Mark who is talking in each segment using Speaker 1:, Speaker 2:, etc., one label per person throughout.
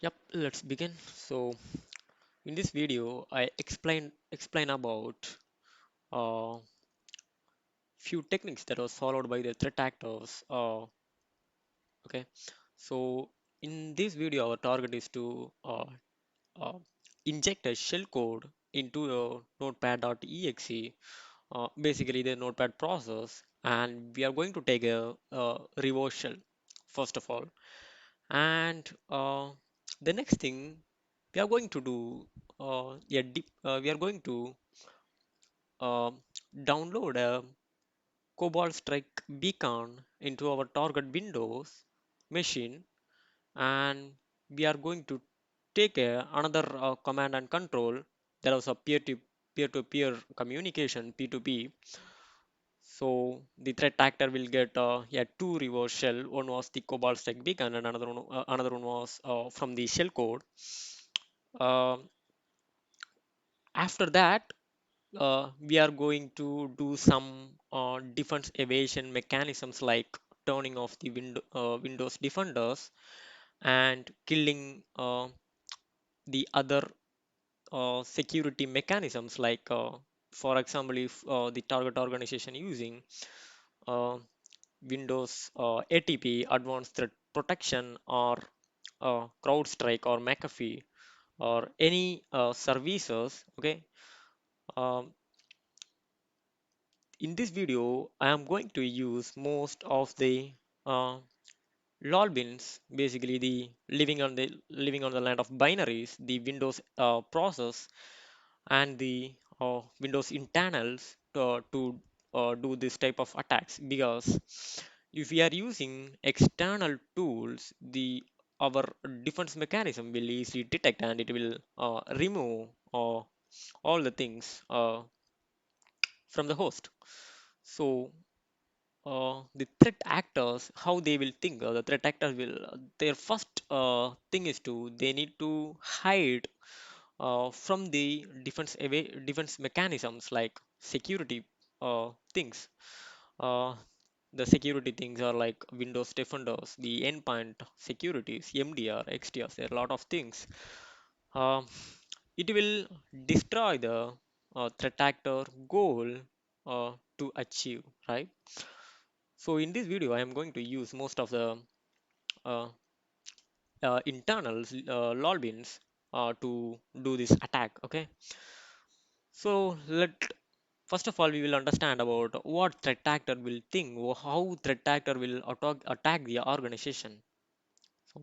Speaker 1: Yep, let's begin. So in this video, I explain about uh, few techniques that was followed by the threat actors. Okay, so in this video, our target is to uh, inject a shell code into a notepad.exe, basically the notepad process, and we are going to take a reverse shell first of all. And the next thing we are going to do, we are going to uh, download a Cobalt Strike beacon into our target Windows machine, and we are going to take another command and control. There was a peer-to-peer communication P2P. So the threat actor will get two reverse shell. One was the Cobalt Strike beacon, and another one was from the shell code. Uh, After that, we are going to do some defense evasion mechanisms like turning off the Windows defenders and killing the other security mechanisms like for example, if the target organization using uh, Windows ATP, Advanced Threat Protection, or CrowdStrike or McAfee or any services. Okay, um, in this video, I am going to use most of the uh, lol bins, basically the living on the land of binaries, the Windows process, and the Windows internals to do this type of attacks. Because if we are using external tools, the our defense mechanism will easily detect and it will remove all the things from the host. So the threat actors, how they will think, the threat actors will their first thing is to they need to hide from the defense mechanisms like security things. uh, the security things are like Windows defenders, the endpoint securities, MDR, XDRs. There are a lot of things. um, it will destroy the threat actor goal to achieve, right? So in this video, I am going to use most of the uh, internals logins to do this attack. Okay. So first of all we will understand about what threat actor will think, or how threat actor will attack the organization. So,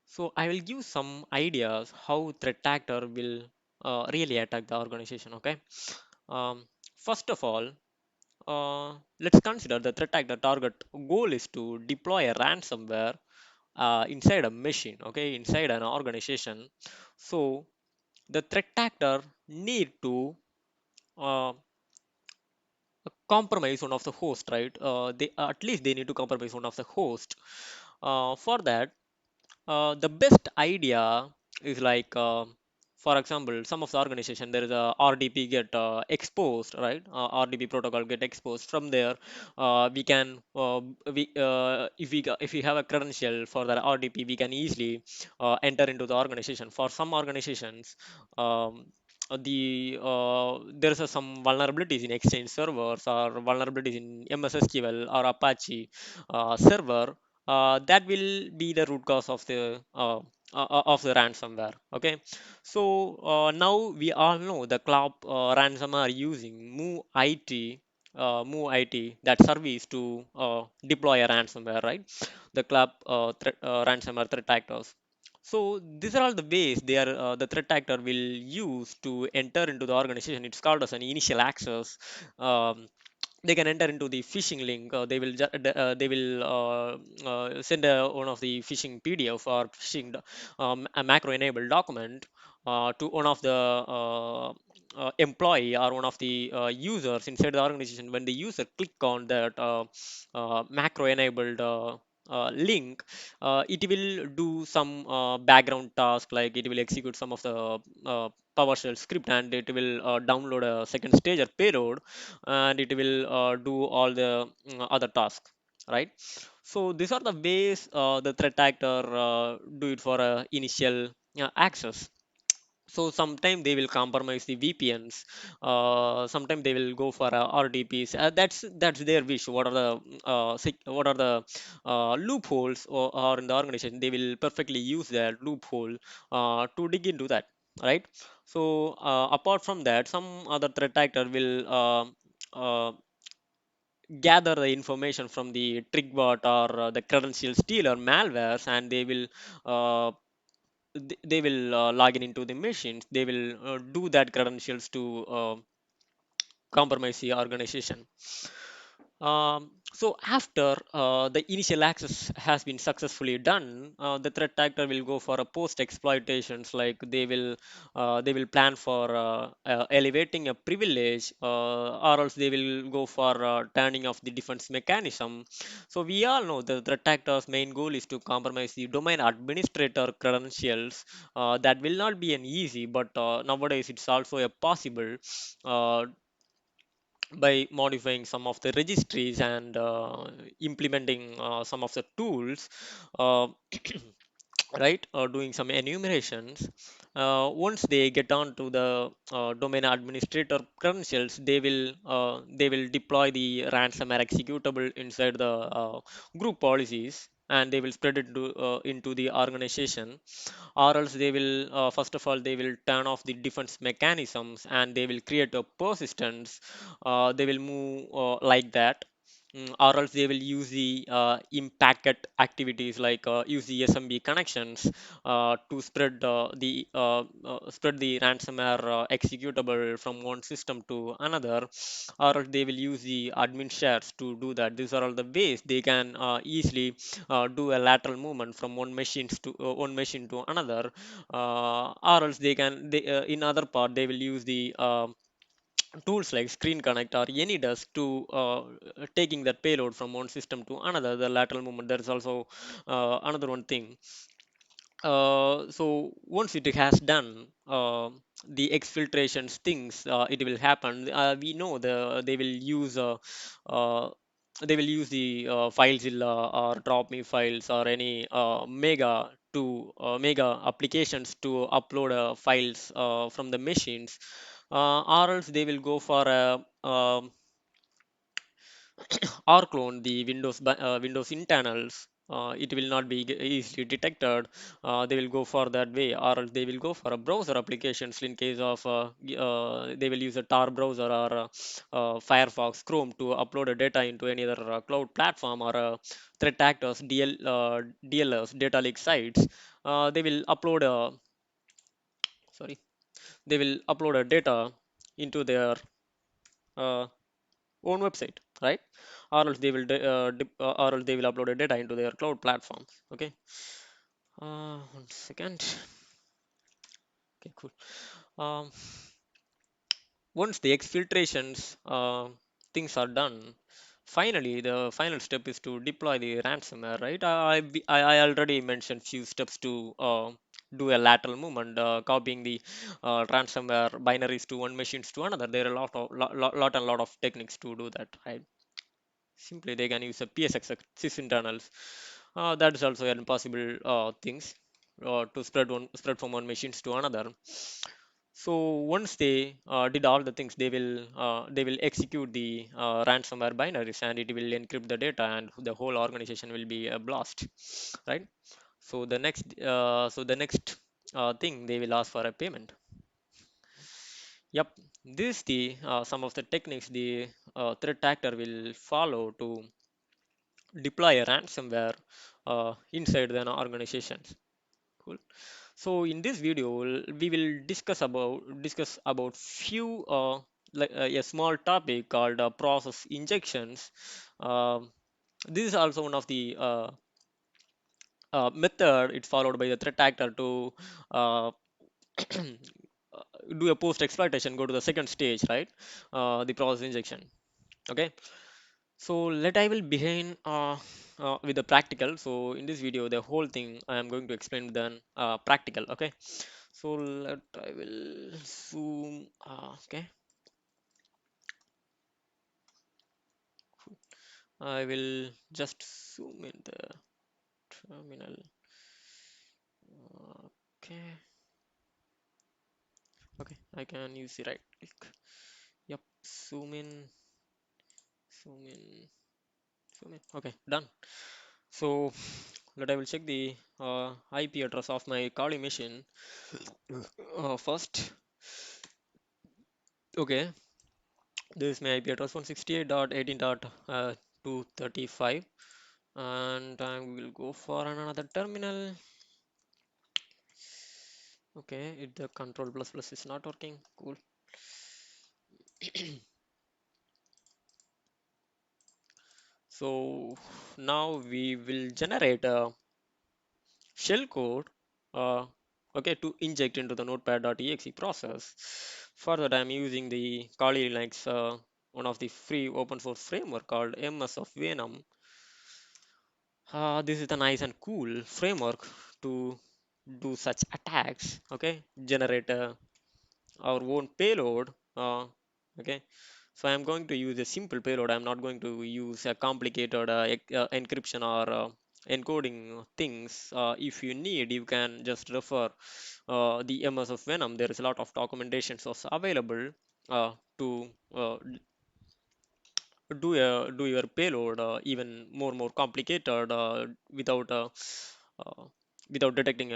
Speaker 1: so I will give some ideas how threat actor will really attack the organization. Okay. First of all, let's consider the threat actor target goal is to deploy a ransomware inside a machine, okay, inside an organization. So the threat actor need to uh, compromise one of the host, right? They at least they need to compromise one of the host. For that, the best idea is like, for example, some of the organization there is a RDP get exposed, right? RDP protocol get exposed. From there, we can if we have a credential for the RDP, we can easily enter into the organization. For some organizations, um, there's some vulnerabilities in Exchange servers or vulnerabilities in MS SQL or Apache server that will be the root cause of the ransomware. Okay, so now we all know the cloud ransomware using move IT, that service to deploy a ransomware, right? The cloud ransomware threat actors. So these are all the ways they are the threat actor will use to enter into the organization. It's called as an initial access. They can enter into the phishing link. They will send one of the phishing PDF or a macro enabled document to one of the employee or one of the users inside the organization. When the user click on that macro enabled link, it will do some background task, like it will execute some of the PowerShell script, and it will download a second stage or payload, and it will do all the other tasks, right? So these are the ways the threat actor do it for initial access. So sometimes they will compromise the VPNs. Sometimes they will go for RDPs. That's their wish. What are the loopholes or in the organization? They will perfectly use that loophole to dig into that, right? So apart from that, some other threat actor will gather the information from the trickbot or the credential stealer malwares, and uh, they will log in into the machines. They will do that credentials to compromise the organization. So after the initial access has been successfully done, the threat actor will go for a post exploitations, like they will plan for elevating a privilege, or else they will go for turning off the defense mechanism. So we all know the threat actor's main goal is to compromise the domain administrator credentials. That will not be an easy, but nowadays it's also a possible uh, by modifying some of the registries and implementing some of the tools, uh, right, or doing some enumerations. Once they get on to the domain administrator credentials, they will deploy the ransomware executable inside the group policies, and they will spread it into the organization. Or else they will first of all they will turn off the defense mechanisms, and they will create a persistence. They will move like that. Or else they will use the impacket activities, like use the SMB connections to spread the ransomware executable from one system to another. Or else they will use the admin shares to do that. These are all the ways they can easily do a lateral movement from one machine to another. Or else in other part they will use the tools like screen connect or any does to taking that payload from one system to another, the lateral movement. There is also another one thing. So once it has done the exfiltrations things, it will happen. We know they will use the FileZilla or DropMe files or any mega applications to upload files from the machines, or else they will go for a or clone the Windows internals. It will not be easily detected. They will go for that way, or else they will go for a browser applications in case of they will use a Tor browser or Firefox, Chrome to upload a data into any other cloud platform or threat actors, DLS, data leak sites. They will upload a sorry, they will upload a data into their uh, own website, right? Or else or else they will upload a data into their cloud platforms. Okay. 1 second. Okay, cool. um, Once the exfiltrations things are done, finally the final step is to deploy the ransomware, right? I already mentioned few steps to do a lateral movement, copying the ransomware binaries to one machines to another. There are a lot of techniques to do that, right? Simply they can use a PSX sysinternals. That is also an possible things to spread from one machines to another. So once they did all the things, they will execute the ransomware binaries, and it will encrypt the data, and the whole organization will be a blast, right? So the next thing, they will ask for a payment. Yep, this is the some of the techniques the threat actor will follow to deploy a ransomware inside an organization. Cool. So in this video, we will discuss about few like a small topic called process injections. Um this is also one of the method it's followed by the threat actor to uh, do a post exploitation, go to the second stage, right? The process injection. Okay. So let I will begin with the practical. So in this video, the whole thing I am going to explain then practical. Okay. So let I will zoom. Okay. I will just zoom in the terminal. Okay, okay, I can use the right click. Yep, zoom in, zoom in, zoom in. Okay, done. So let I will check the IP address of my Kali machine first. Okay, this is my IP address 168.18.235, and I will go for another terminal. Okay, it the control plus plus is not working. Cool. So now we will generate a shellcode, okay, to inject into the notepad.exe process. For that, I'm using the Kali Linux, one of the free open source framework called MS of Venom. This is a nice and cool framework to do such attacks. Okay, generate our own payload. Okay, so I'm going to use a simple payload. I'm not going to use a complicated encryption or encoding things. If you need, you can just refer the MS of Venom. There is a lot of documentation source available to do your payload even more complicated without uh, without getting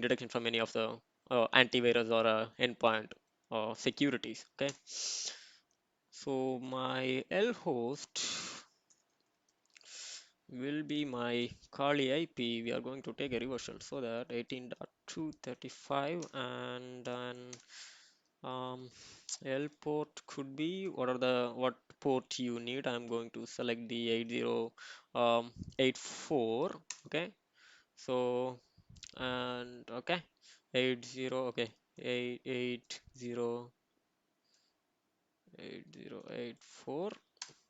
Speaker 1: detection from any of the antivirus or endpoint securities. Okay, so my L host will be my Kali IP. We are going to take a reversal so that 18.235, and then L port could be what port you need. I'm going to select the 8084. Okay, so and okay, 80, okay, 8084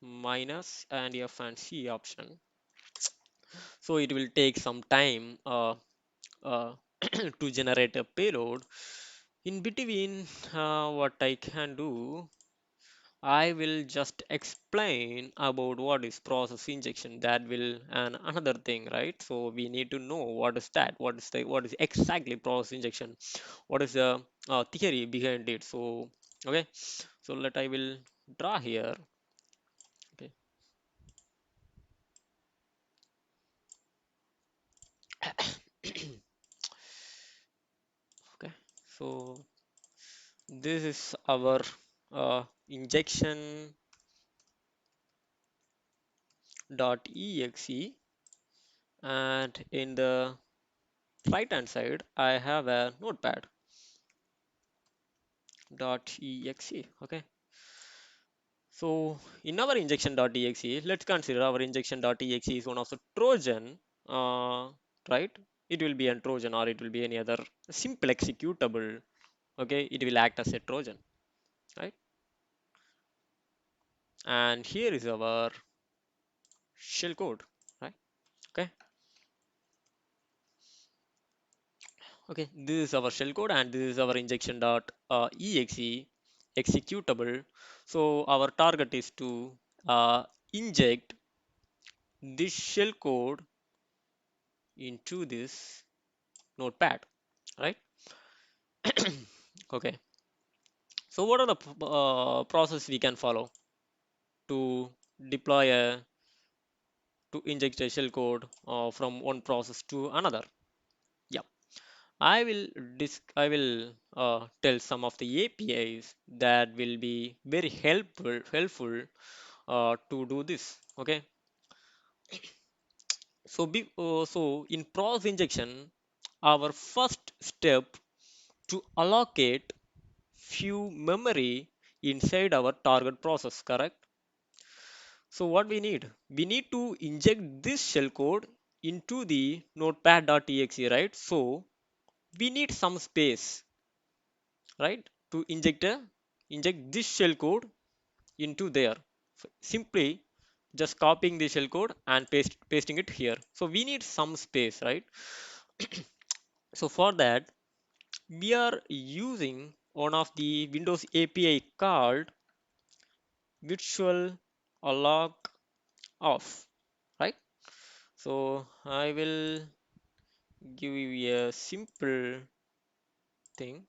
Speaker 1: minus and F and C option. So it will take some time uh, to generate a payload. In between, what I can do, I will just explain about what is process injection. That will and another thing, right? So we need to know what is that, what is exactly process injection, what is the theory behind it. So okay, so let I will draw here. Okay, okay. So this is our injection dot exe, and in the right hand side I have a notepad dot exe. Okay, so in our injection.exe, let's consider our injection.exe is one of the Trojan, right? It will be a Trojan or it will be any other simple executable. Okay, it will act as a Trojan, right? And here is our shellcode, right? Okay, okay. This is our shellcode and this is our injection.exe executable. So our target is to inject this shellcode into this notepad, right? Okay, so what are the process we can follow to deploy a to inject a shell code from one process to another? Yeah, I will tell some of the APIs that will be very helpful to do this. Okay, so in process injection, our first step to allocate few memory inside our target process, correct? So what we need? We need to inject this shellcode into the notepad.exe, right? So we need some space, right? To inject this shellcode into there. So simply just copying the shellcode and pasting it here. So we need some space, right? So for that, we are using one of the Windows API called virtual alloc off, right? So I will give you a simple thing.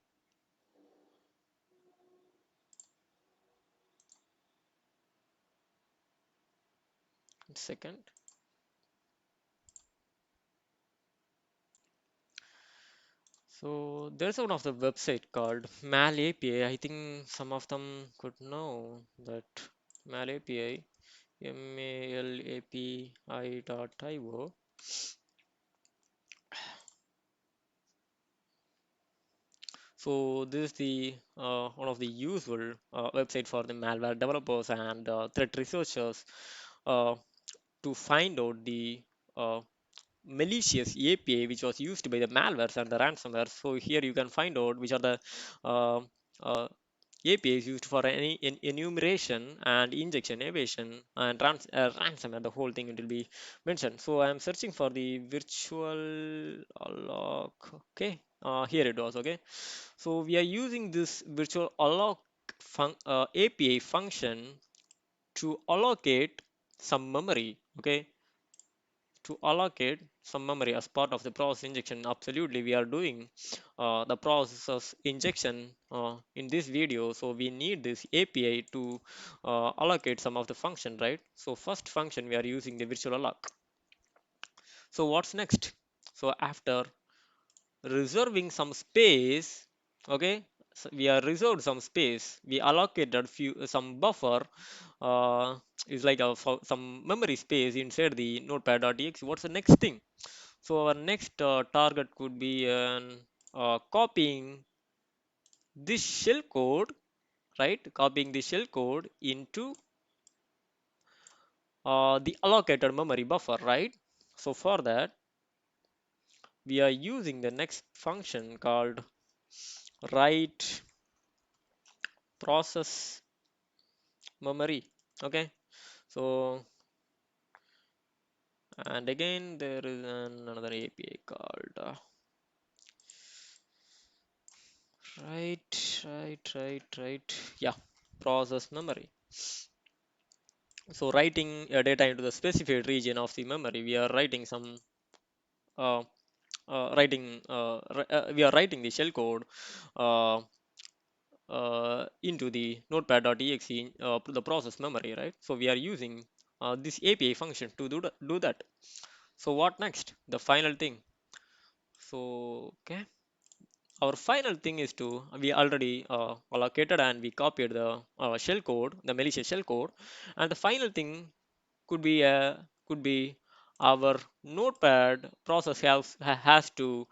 Speaker 1: Second. So there's one of the website called Mal API. I think some of them could know that Mal API, MALAPI.io. So this is the one of the usual website for the malware developers and threat researchers uh, to find out the uh, malicious API which was used by the malwares and the ransomware. So here you can find out which are the uh, uh, APIs used for any enumeration and injection, evasion, and ransomware. The whole thing it will be mentioned. So I am searching for the virtual alloc. Okay, here it was. Okay, so we are using this virtual alloc API function to allocate some memory. Okay, to allocate some memory as part of the process injection. Absolutely, we are doing the process injection in this video. So we need this API to allocate some of the function, right? So first function we are using the virtual alloc. So what's next? So after reserving some space, okay, so we are reserved some space, we allocated few some buffer, is like some memory space inside the notepad.exe. What's the next thing? So our next target could be copying this shell code, right? Copying the shell code into the allocated memory buffer, right? So for that we are using the next function called write process memory. Okay, so and again there is another API called right, yeah, process memory. So writing data into the specified region of the memory, we are writing some uh, we are writing the shellcode uh, into the notepad.exe to the process memory, right? So we are using this API function to do that. So what next? The final thing. So okay, our final thing is to we already allocated and we copied the shell code, the malicious shell code, and the final thing could be our notepad process has to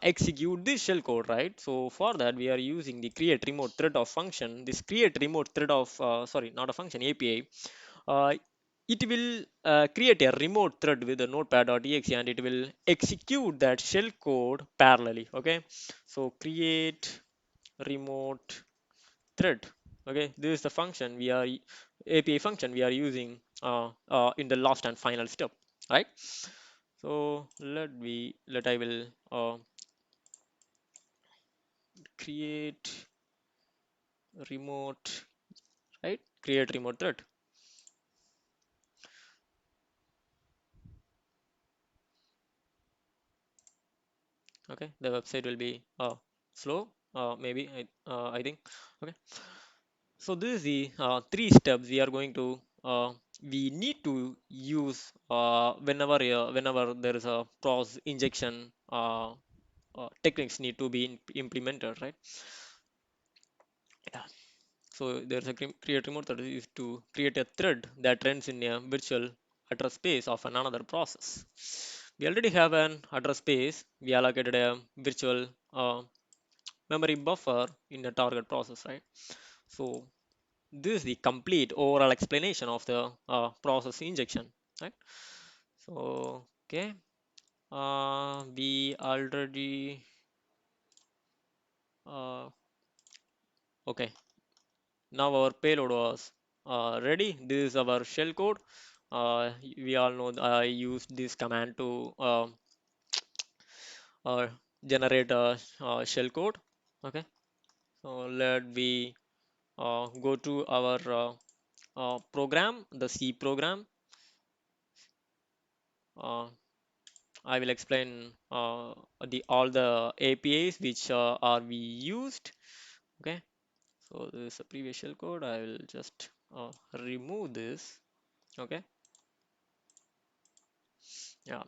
Speaker 1: execute this shell code, right? So for that we are using the create remote thread of function. This create remote thread of sorry, not a function, API. uh, it will create a remote thread with the notepad.exe and it will execute that shell code parallelly. Okay, so create remote thread. Okay, this is the function we are API function we are using in the last and final step, right? So let I will create remote, right? Create remote thread. Okay, the website will be slow, maybe I think. Okay, so this is the three steps we are going to we need to use whenever there is a process injection techniques need to be implemented, right? Yeah. So there's a create remote that is to create a thread that runs in a virtual address space of another process. We already have an address space. We allocated a virtual memory buffer in the target process, right? So this is the complete overall explanation of the process injection, right? So okay, we already okay, now our payload was ready. This is our shell code. We all know I used this command to uh, generate a shell code. Okay, so let we go to our program, the C program. I will explain the all the APIs which are we used. Okay, so this is a previous shell code. I will just remove this. Okay, yeah.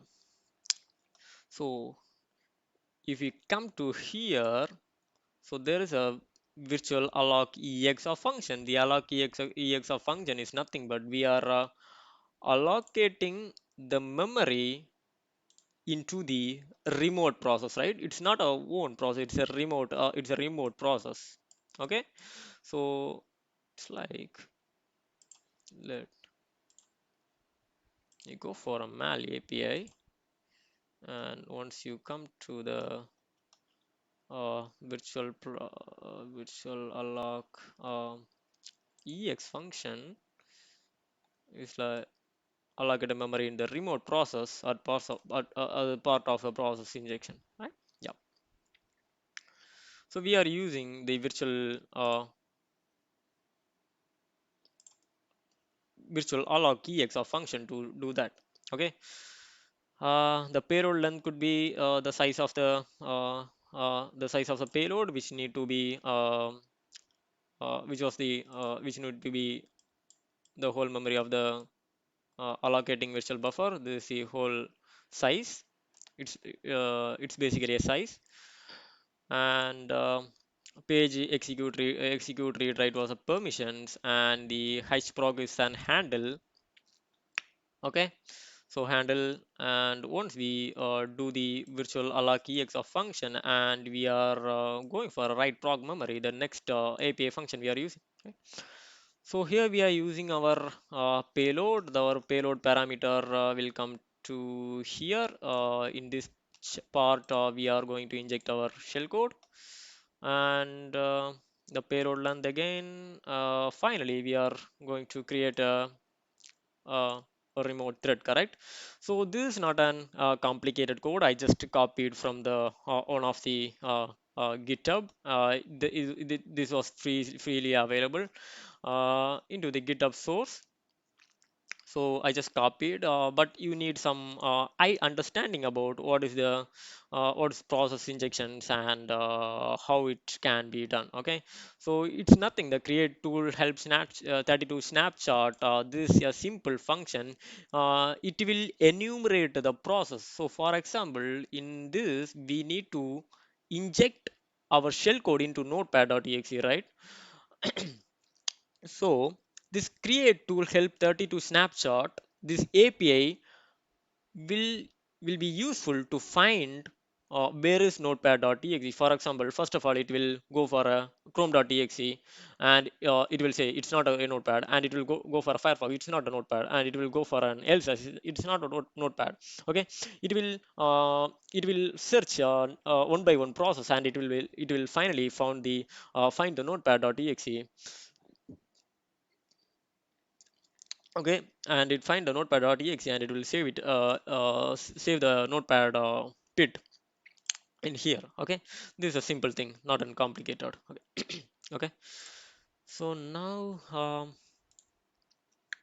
Speaker 1: So if we come to here, so there is a virtual alloc ex of function. The alloc ex of function is nothing but we are allocating the memory into the remote process, right? It's not a own process, it's a remote process. Okay, so it's like, let you go for a mal API, and once you come to the virtual alloc ex function, is like allocate a memory in the remote process or part of a process injection, right? Yeah. So we are using the virtual alloc ex of function to do that. Okay. The payload length could be the size of the payload, which need to be which need to be the whole memory of the allocating virtual buffer. This is the whole size. It's basically a size, and execute read write was a permissions, and the hproc is an handle. Okay, so handle, and once we do the virtual alloc ex of function, and we are going for a write proc memory, the next API function we are using. Okay? So here we are using our payload. Our payload parameter will come to here. In this part, we are going to inject our shellcode, and the payload length again. Finally, we are going to create uh, a remote thread, correct? So this is not an complicated code. I just copied from the one of the GitHub. This was freely available into the GitHub source. So I just copied, but you need some I understanding about what is process injections, and how it can be done. Okay, so it's nothing. The create tool helps 32 snapshot. This is a simple function. It will enumerate the process. So for example, in this we need to inject our shellcode into notepad.exe, right? So this create tool help 32 snapshot. This API will will be useful to find where is notepad.exe. For example, first of all, it will go for a chrome.exe, and it will say it's not a notepad, and it will go for a Firefox, it's not a notepad, and it will go for an else, it's not a notepad. Okay, it will search one by one process, and it will finally find the notepad.exe. Okay, and it find the notepad.exe, and it will save it save the notepad pit in here. Okay, this is a simple thing, not uncomplicated. Okay. Okay, so now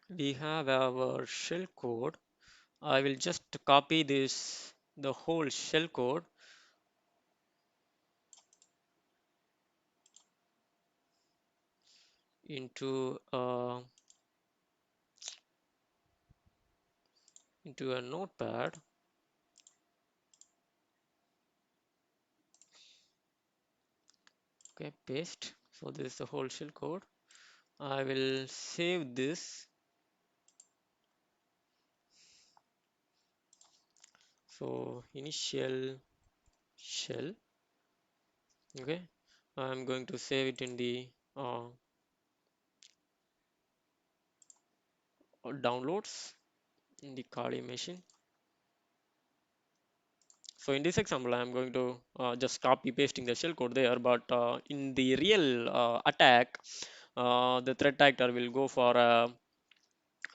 Speaker 1: we have our shell code. I will just copy this the whole shell code into a notepad. Okay, paste. So this is the whole shell code. I will save this. So initial shell. Okay, I'm going to save it in the downloads in the Kali machine. So in this example, I'm going to just copy pasting the shellcode there, but in the real attack, the threat actor will go for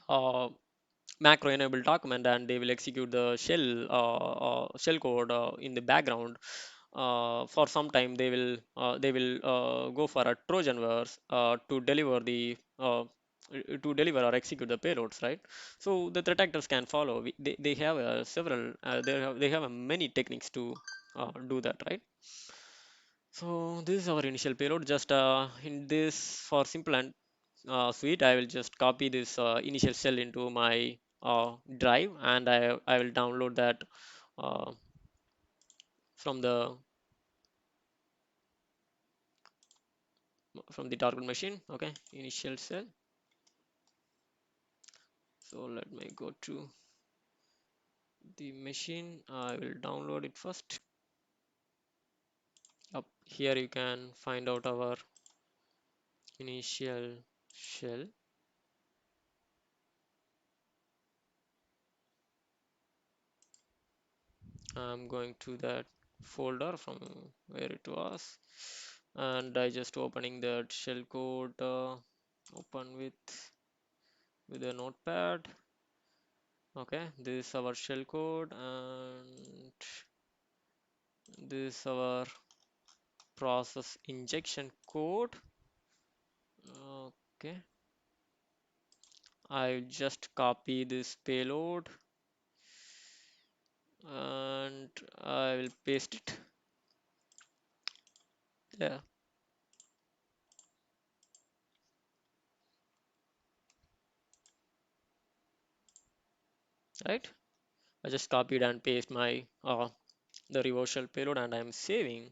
Speaker 1: a macro enabled document, and they will execute the shell code in the background. For some time, they will go for a trojan verse to deliver the to deliver or execute the payloads, right? So the threat actors can follow. They have several, they have many techniques to do that, right? So this is our initial payload. Just in this for simple and sweet, I will just copy this initial shell into my drive, and I will download that uh, from the target machine. Okay, initial shell. So let me go to the machine. I will download it first. Up here you can find out our initial shell. I'm going to that folder from where it was, and I just opening that shellcode. Open with a notepad. Okay, this is our shellcode, and this is our process injection code. Okay, I just copy this payload and I will paste it there, right? I just copied and paste my the reversal payload, and I'm saving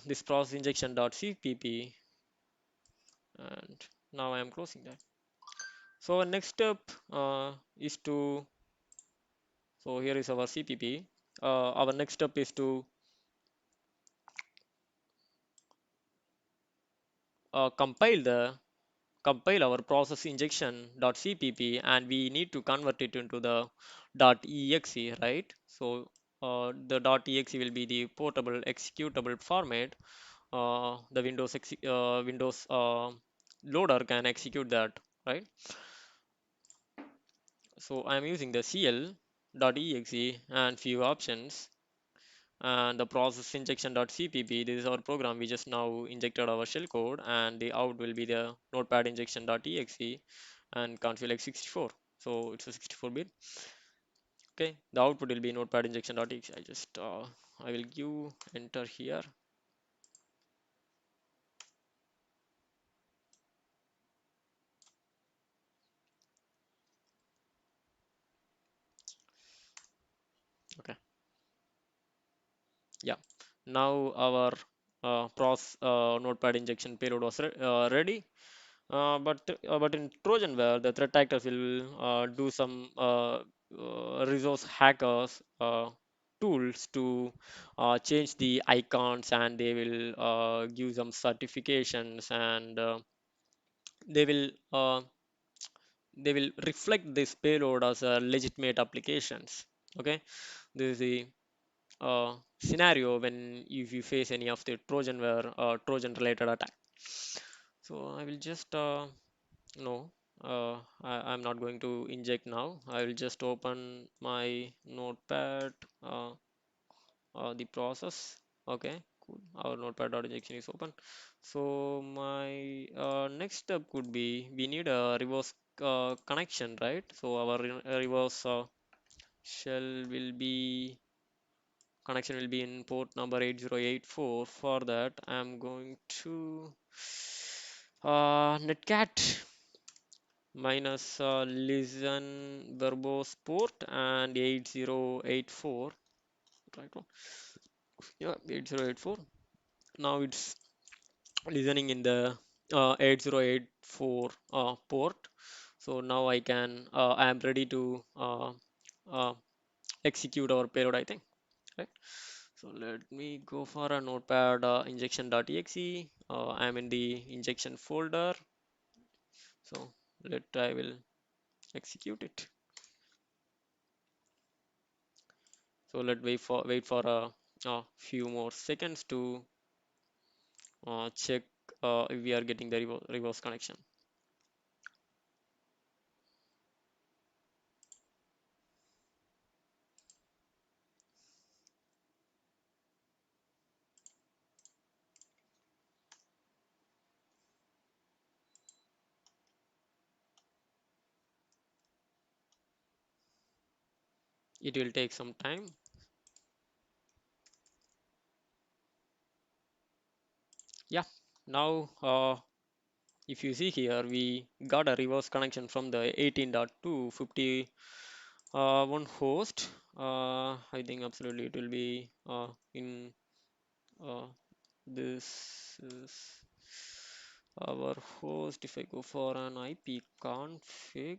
Speaker 1: this process injection.cpp, and now I am closing that. So our next step is to, so here is our CPP. Our next step is to compile compile our process injection.cpp, and we need to convert it into the .exe, right? So the .exe will be the portable executable format. The Windows loader can execute that, right? So I'm using the cl.exe and few options, and the process injection.cpp. This is our program. We just now injected our shellcode, and the out will be the notepad injection.exe and can't feel like 64. So it's a 64-bit. Okay, the output will be notepad injection.exe. I will give enter here. Okay, yeah. Now our notepad injection payload was ready. But in Trojanware, the threat actors will do some resource hackers tools to change the icons, and they will give some certifications, and they will uh, they will reflect this payload as a legitimate applications. Okay, this is the scenario when if you face any of the Trojanware Trojan related attack. So I will just no, I'm not going to inject now. I will just open my notepad, the process. Okay, cool. Our notepad.injection is open. So my next step could be we need a reverse connection, right? So our reverse shell will be connection will be in port number 8084. For that, I'm going to netcat minus listen verbose port and 8084, right one. Yeah, 8084. Now it's listening in the 8084 port. So now I am ready to uh, execute our payload, I think, right? So let me go for a notepad injection.exe. I am in the injection folder. So I will execute it. So let wait for a few more seconds to check if we are getting the reverse connection. It will take some time. Yeah, now if you see here, we got a reverse connection from the 18.250 host. I think absolutely it will be in uh, this is our host. If I go for an IP config,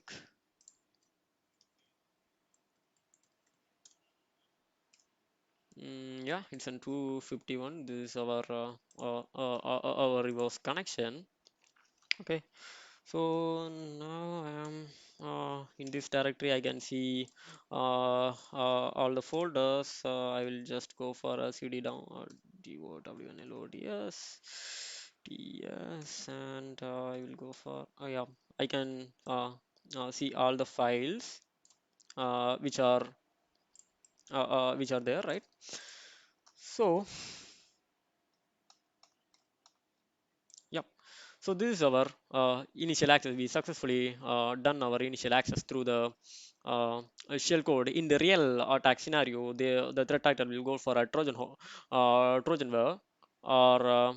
Speaker 1: yeah, it's an 251. This is our reverse connection. Okay, so now I am in this directory. I can see all the folders. I will just go for a cd down downlods ts, and I will go for yeah. I can see all the files which are there, right? So yep. So this is our initial access. We successfully done our initial access through the shellcode. In the real attack scenario, the threat actor will go for a trojanware, or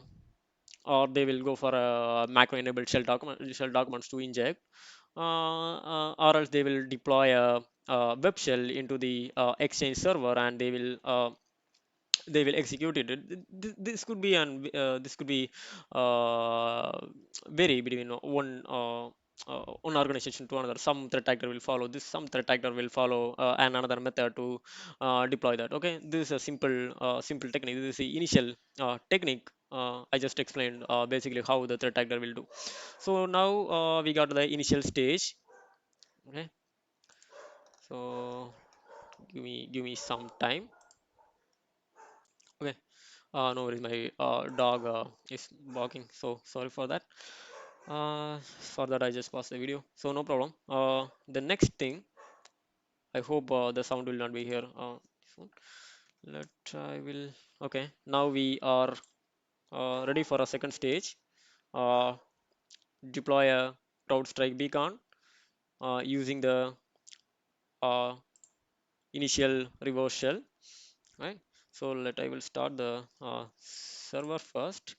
Speaker 1: or they will go for a macro enabled shell documents to inject, or else they will deploy a web shell into the exchange server, and they will execute it. This could be this could be uh, vary between one organization to another. Some threat actor will follow this, some threat actor will follow another method to deploy that. Okay, this is a simple technique. This is the initial technique. I just explained basically how the threat actor will do. So now we got to the initial stage. Okay, so give me some time. Okay. No worries, my dog is barking, so sorry for that. For that, I just paused the video, so no problem. The next thing, I hope the sound will not be here soon. Let I will. Okay, now we are ready for a second stage. Uh, Deploy a CrowdStrike beacon using the uh, initial reverse shell. Right. So let I will start the server first.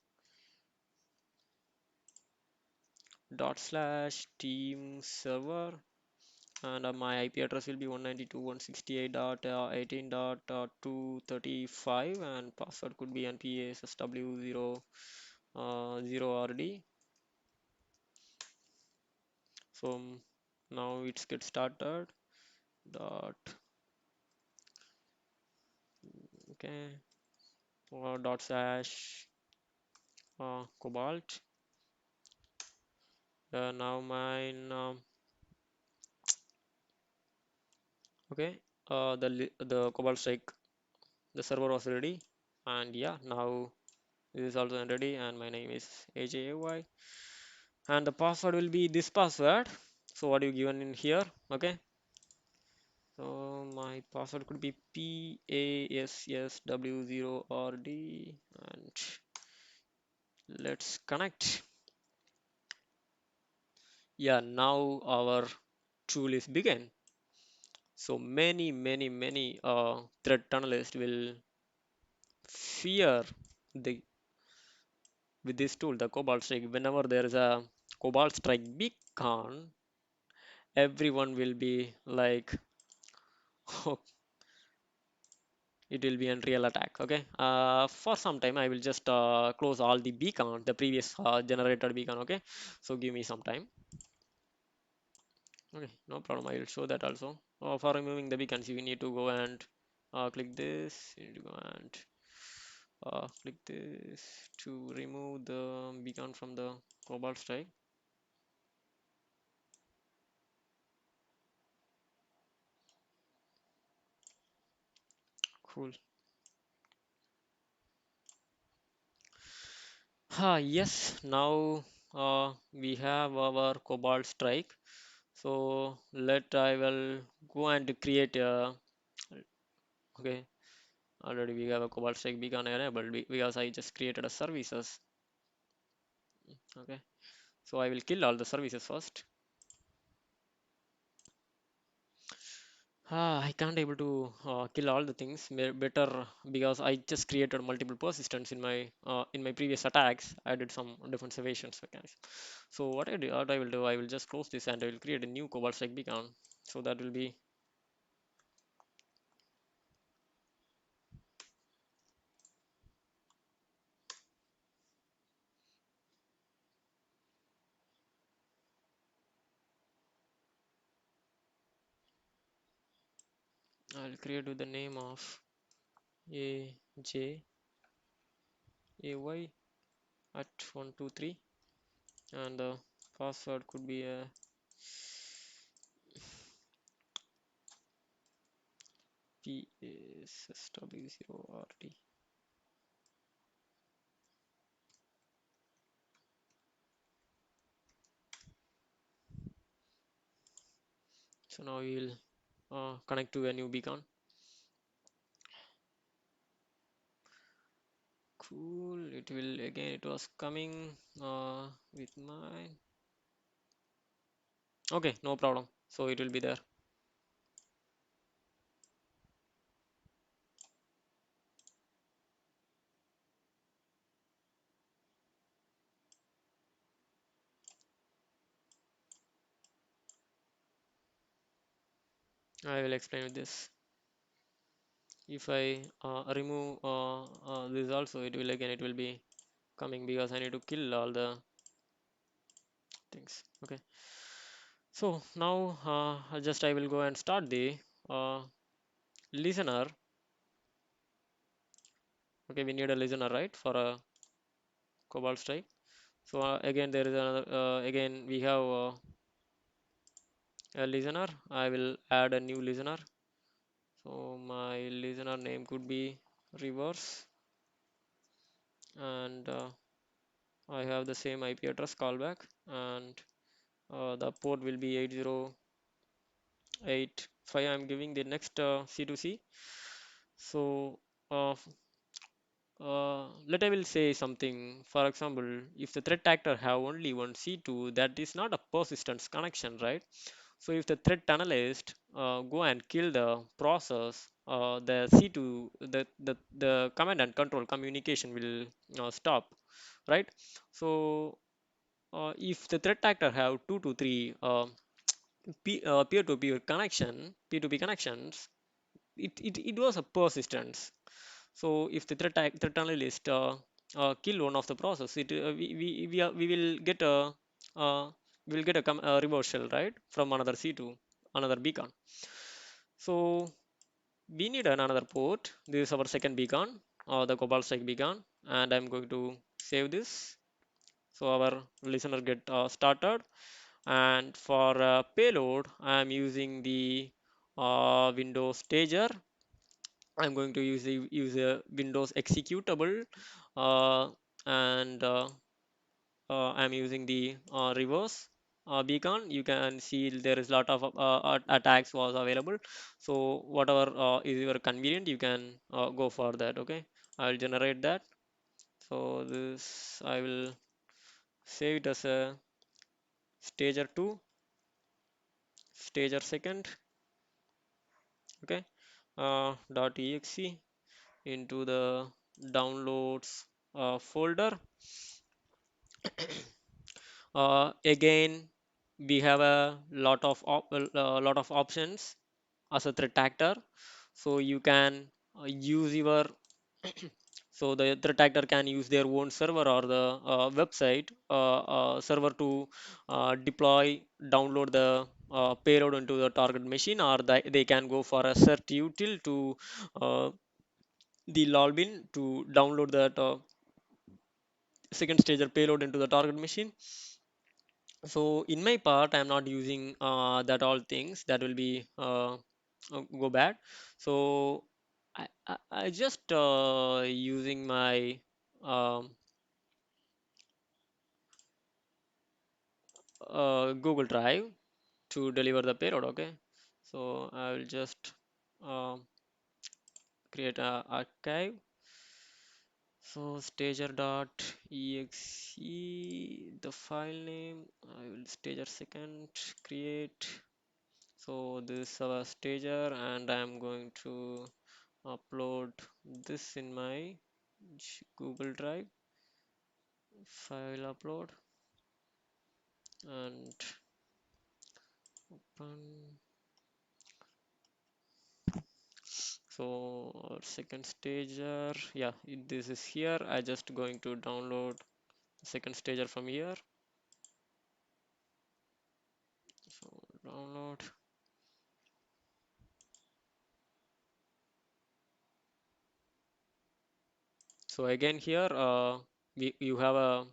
Speaker 1: /team server, and my IP address will be 192.168.18.235, and password could be npassw0 0rd. So now it's get started. Dot okay. Dot slash cobalt. Now mine okay. The cobalt strike, the server was ready, and yeah, now this is also ready, and my name is AJAY, and the password will be this password. So what you given in here? Okay, so my password could be PASSW0RD, and let's connect. Yeah, now our tool is begin. So many threat analysts will fear the with this tool, the Cobalt Strike. Whenever there is a Cobalt Strike beacon, everyone will be like, oh, it will be a real attack. Okay, for some time I will just close all the beacon, the previous generated beacon. Okay, so give me some time. Okay, no problem, I will show that also. For removing the beacons, you need to go and click this. You need to go and click this to remove the beacon from the Cobalt Strike. Cool. Yes, now we have our Cobalt Strike. So let I will go and create a, okay, already we have a Cobalt Strike beacon enabled because I just created a services. Okay, so I will kill all the services first. I can't able to kill all the things better because I just created multiple persistence in my previous attacks. I did some defense evasions mechanism. So what I will do, I will just close this and I will create a new Cobalt Strike beacon. So that will be I'll create with the name of AJAY at 123 and the password could be a PSSW0RT. So now we will connect to a new beacon. Cool. It will again. It was coming with mine. Okay, no problem. So it will be there. I will explain with this. If I remove this also, it will again. It will be coming because I need to kill all the things. Okay. So now I will go and start the uh, listener. Okay, we need a listener, right, for a Cobalt Strike. So again, there is another. Again, we have a listener. I will add a new listener. So my listener name could be reverse, and I have the same IP address callback, and the port will be 8085. I'm giving the next C2C. So uh, let I will say something. For example, if the threat actor have only one C2, that is not a persistence connection, right? So if the threat analyst go and kill the process, the C2, the command and control communication will stop, right? So if the threat actor have two to three peer-to-peer P2P connections, it was a persistence. So if the threat analyst kill one of the process, we will get uh, a reversal, right, from another C2, another beacon. So we need another port. This is our second beacon, the Cobalt Strike beacon, and I'm going to save this. So our listener get started, and for payload, I'm using the Windows stager. I'm going to use a Windows executable, uh, and I'm using the reverse beacon. You can see there is lot of attacks was available. So whatever is your convenient, you can go for that. Okay, I'll generate that. So this I will save it as a stager 2, stager second. Okay, .exe into the downloads folder. Again, we have a lot of options as a threat actor. So you can use your so the threat actor can use their own server or the website server to deploy, download the payload into the target machine, or they can go for a cert util to uh, the login to download that second stager payload into the target machine. So in my part, I'm not using that all things that will be go bad. So I just using my um, Google Drive to deliver the payload. Okay, so I will just um, create a archive. So stager.exe, the file name I will stager second create. So this is our stager, and I'm going to upload this in my Google Drive. File upload and open. So our second stager, yeah, this is here. I just going to download second stager from here. So download. So again here, you have a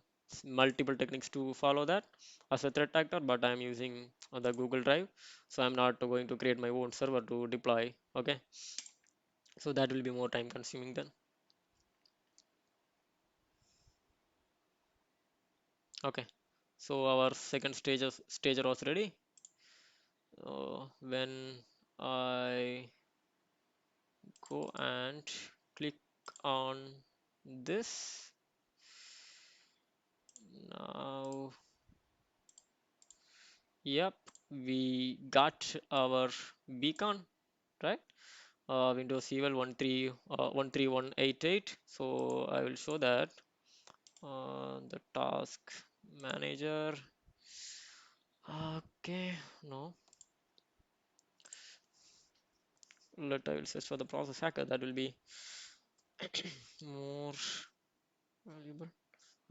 Speaker 1: multiple techniques to follow that as a threat actor, but I'm using the Google Drive, so I'm not going to create my own server to deploy. Okay, so that will be more time consuming then. Okay, so our second stager was ready. When I go and click on this, now, yep, we got our beacon, right? Windows Evil 13188. So I will show that the task manager. Okay, no. I will search for the process hacker. That will be more valuable.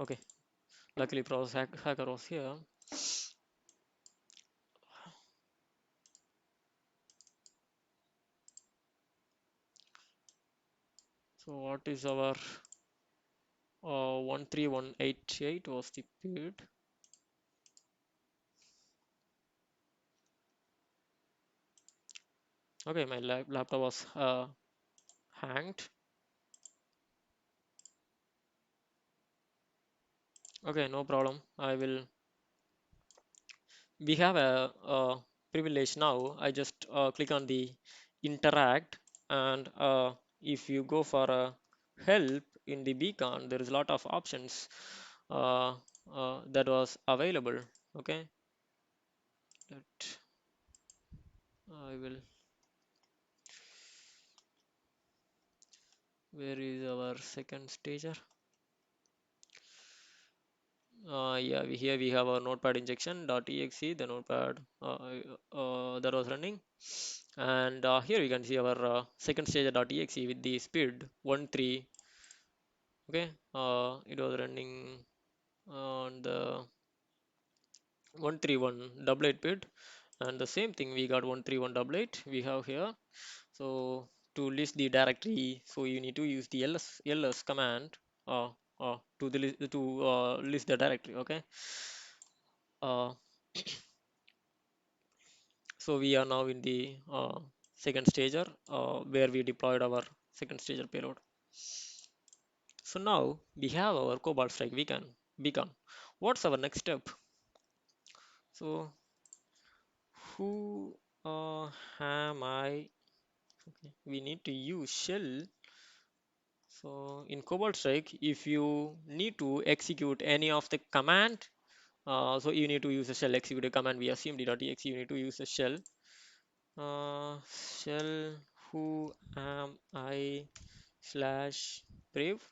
Speaker 1: Okay, luckily process hacker was here. So what is our 13188 was the period. Okay, my laptop was hanged. Okay, no problem. We have a privilege now. I just click on the interact, and if you go for a help in the beacon, there is a lot of options uh, that was available. Okay, let I will. Where is our second stager? Yeah, here we have our notepad injection.exe, the notepad that was running, and here we can see our second stage.exe with the speed 13. Okay, it was running on the 13188 bit, and the same thing we got 13188 we have here. So to list the directory, so you need to use the ls command uh, to list the directory. Okay, uh, so we are now in the second stager where we deployed our second stager payload. So now we have our Cobalt Strike beacon. What's our next step? So who am I? Okay, we need to use shell. So in Cobalt Strike, if you need to execute any of the command, so you need to use a shell execute a command via cmd.exe. You need to use a shell. Shell who am I slash brave.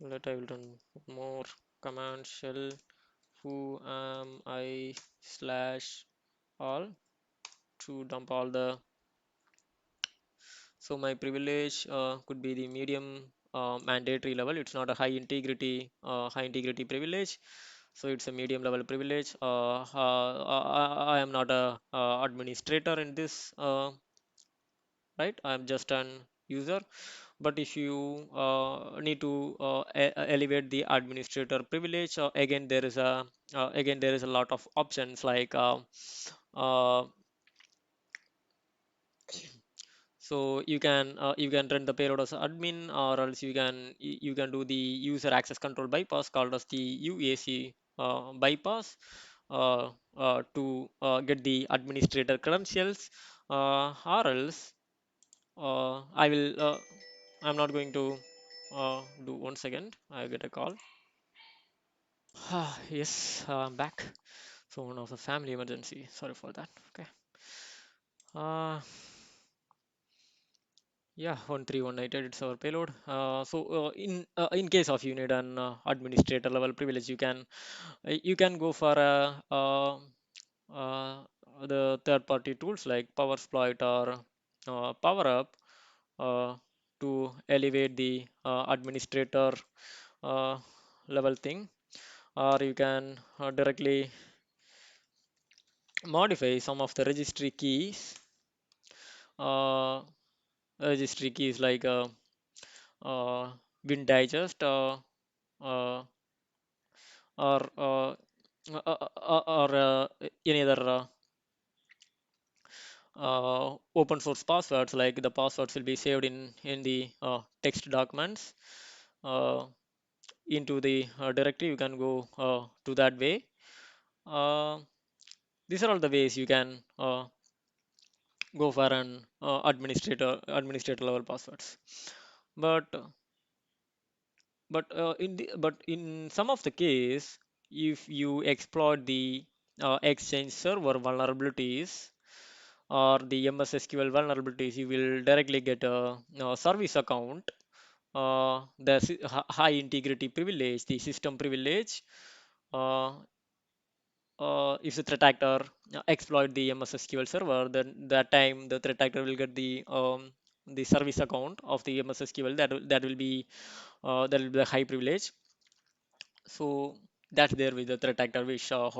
Speaker 1: Let I will run more command shell who am I slash all to dump all the. So my privilege could be the medium mandatory level. It's not a high integrity privilege. So it's a medium level privilege. I am not a administrator in this, right? I'm just an user. But if you need to elevate the administrator privilege, again there is a lot of options like uh, so you can run the payload as admin, or else you can do the user access control bypass called as the UAC bypass to get the administrator credentials, or else I will I'm not going to do. One second, I get a call. Yes, I'm back. So one of the family emergency. Sorry for that. Okay. Uh, yeah, 13198 it's our payload. In case of you need an administrator level privilege, you can go for uh, the third party tools like Powersploit or PowerUp uh, to elevate the administrator uh, level thing, or you can directly modify some of the uh, registry keys like win digest uh, or any other open source passwords, like the passwords will be saved in the text documents uh, into the directory. You can go to that way. uh, these are all the ways you can go for an administrator level passwords. But uh, but uh, in the but in some of the case, if you exploit the exchange server vulnerabilities or the MS SQL vulnerabilities, you will directly get a service account, high integrity privilege, the system privilege. Uh, if the threat actor exploit the MS SQL server, then that time the threat actor will get the service account of the MS SQL. That will be the high privilege. So that's there with the threat actor, which uh,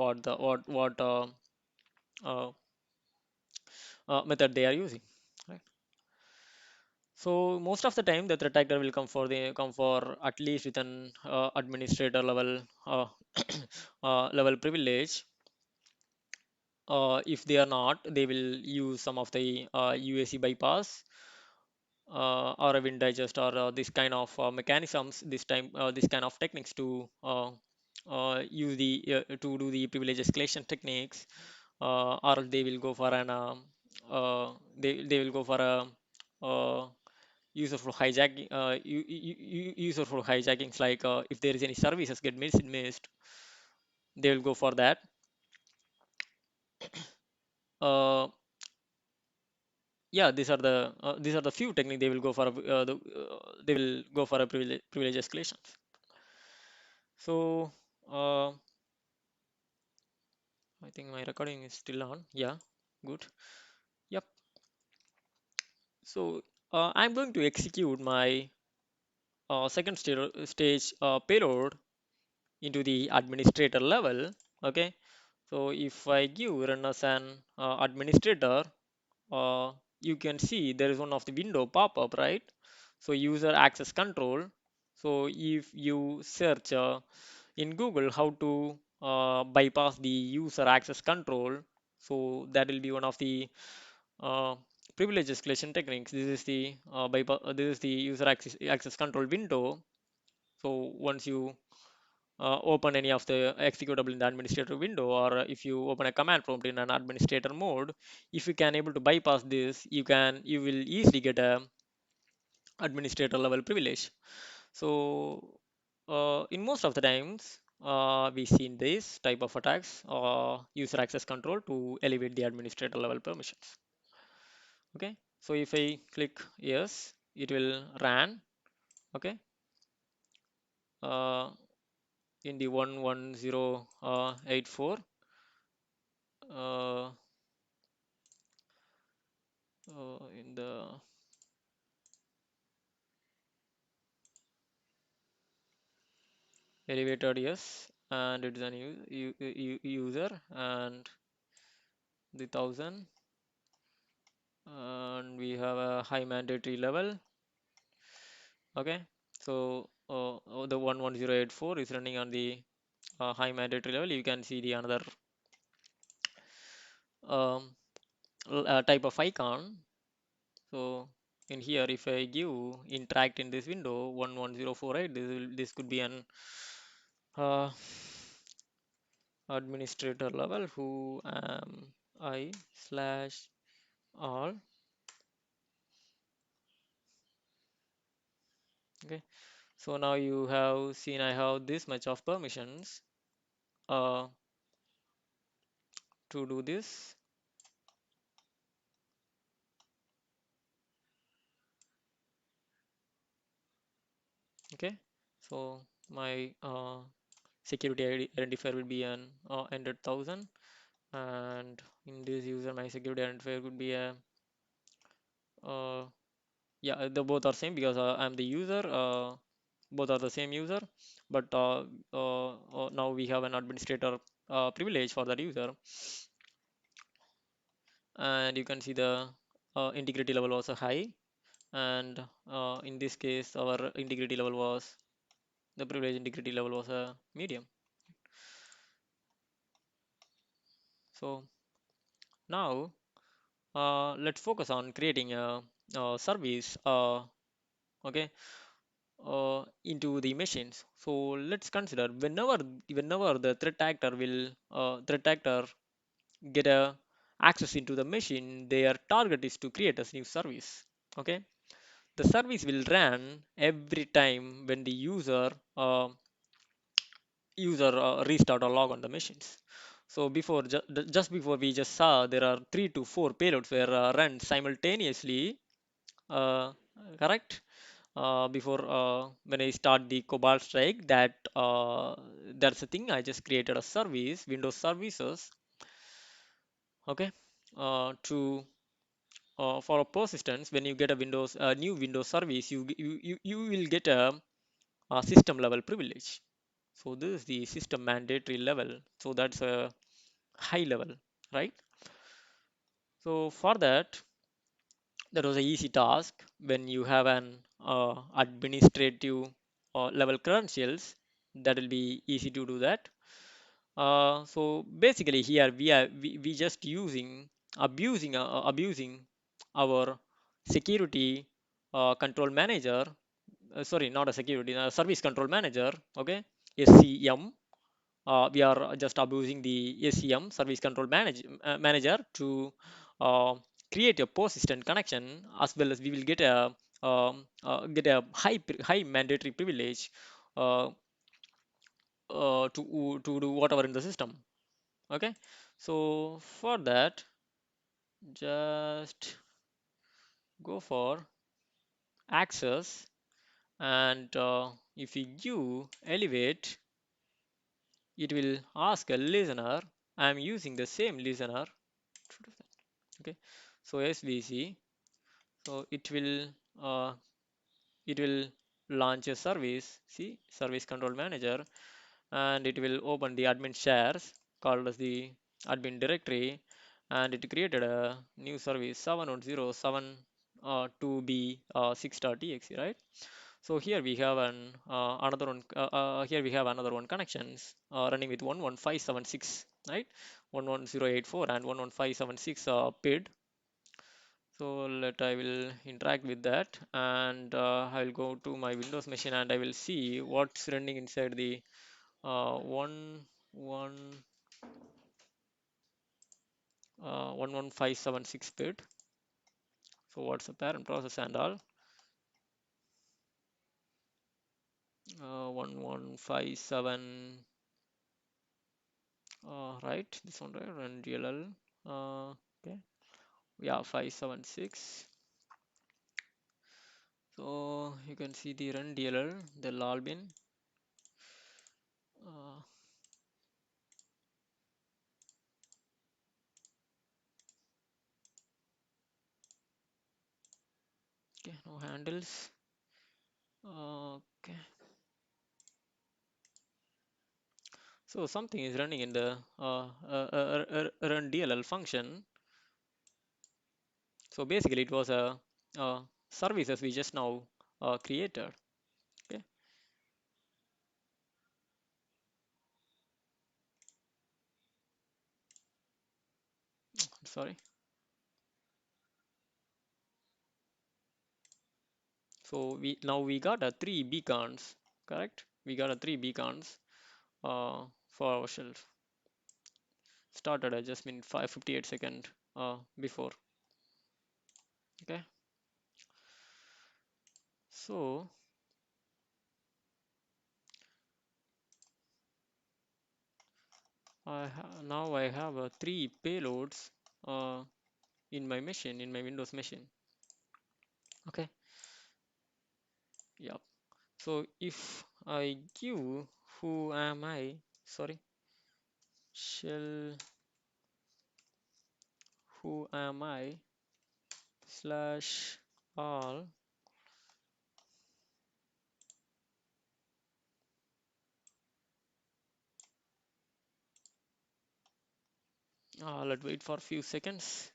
Speaker 1: method they are using, right? So most of the time the threat actor will come for at least with an administrator level level privilege. If they are not, they will use some of the UAC bypass or a win digest or this kind of mechanisms, this kind of techniques to use the to do the privilege escalation techniques, or they will go for an they will go for a user for hijacking, user for hijackings, like if there is any services get missed, they will go for that. uh, yeah, these are the few techniques they will go for they will go for a privilege escalation. So I think my recording is still on. Yeah, good. Yep. So I'm going to execute my stage payload into the administrator level. Okay. So if I give run as an administrator, uh, you can see there is one of the window pop up, right? So user access control. So if you search in Google how to bypass the user access control, so that will be one of the uh, privilege escalation techniques. This is the this is the user access control window. So once you open any of the executable in the administrator window, or if you open a command prompt in an administrator mode, if you can able to bypass this, you will easily get a administrator level privilege. So in most of the times we seen this type of attacks, user access control to elevate the administrator level permissions. Okay, so if I click yes, it will run. Okay, uh, in the 11084 in the elevated, yes, and it's an user and the 1000, and we have a high mandatory level. Okay, so the 11084 is running on the high mandatory level. You can see the another um, type of icon. So in here, if I give interact in this window 11048, this could be an uh, administrator level who am I slash all. Okay, so now you have seen I have this much of permissions. to do this. Okay, so my security identifier will be an 100,000, and in this user my security identifier would be a uh, yeah, the both are same because I'm the user. Both are the same user, but now we have an administrator privilege for that user, and you can see the integrity level was high, and in this case our integrity level was the privilege integrity level was a medium. So now let's focus on creating a service okay into the machines. So let's consider whenever the threat actor get a access into the machine, their target is to create a new service. Okay, the service will run every time when the user restart or log on the machines. So just before we just saw there are 3 to 4 payloads were run simultaneously. Uh, Correct. Before when I start the Cobalt Strike, that's the thing. I just created a service, Windows services. Okay, to for a persistence, when you get a new Windows service, you will get a system level privilege. So this is the system mandatory level. So that's a high level, right? So for that, that was a easy task when you have an administrative level credentials. That will be easy to do that. So basically here we just abusing our security control manager. Sorry, not a security, service control manager. Okay, SCM. We are just abusing the SCM, service control manager, to uh, create a persistent connection, as well as we will get a high mandatory privilege uh, to do whatever in the system. Okay, so for that, just go for access, and if you give elevate, it will ask a listener. I'm using the same listener to do that. Okay, so SVC, so uh, it will launch a service. See, service control manager, and it will open the admin shares called as the admin directory, and it created a new service 71072 2b 6.exe, right? So here we have another one connections running with 11576, right? 11084 and 11576 PID. So I will interact with that, and I will go to my Windows machine, and I will see what's running inside the one one 11576 bit. So what's the parent process and all? 1157, right? This one, right? Run DLL. Okay, yeah, 576. So you can see the run DLL, the lol bin. Uh, okay, no handles. Okay, so something is running in the run DLL function. So basically, it was a services we just now created. Okay, sorry. So we got a three beacons, correct? We got a three beacons for our shelf. Started at just minute 5:58 before. Okay, so Now I have three payloads uh, in my machine, in my Windows machine. Okay, yeah. So if I give who am I, sorry, shell who am I slash all, let's wait for a few seconds.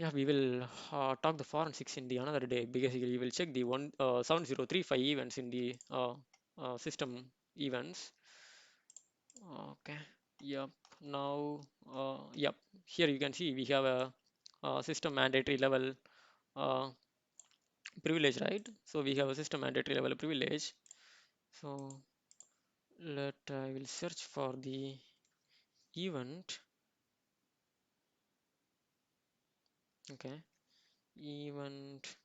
Speaker 1: Yeah, we will talk the forensics in the another day. Basically, we will check the 7035 events in the system events. Okay. Yep. Now, yep. Here you can see we have a system mandatory level uh, privilege, right? So we have a system mandatory level privilege. So let I will search for the event. Okay. Event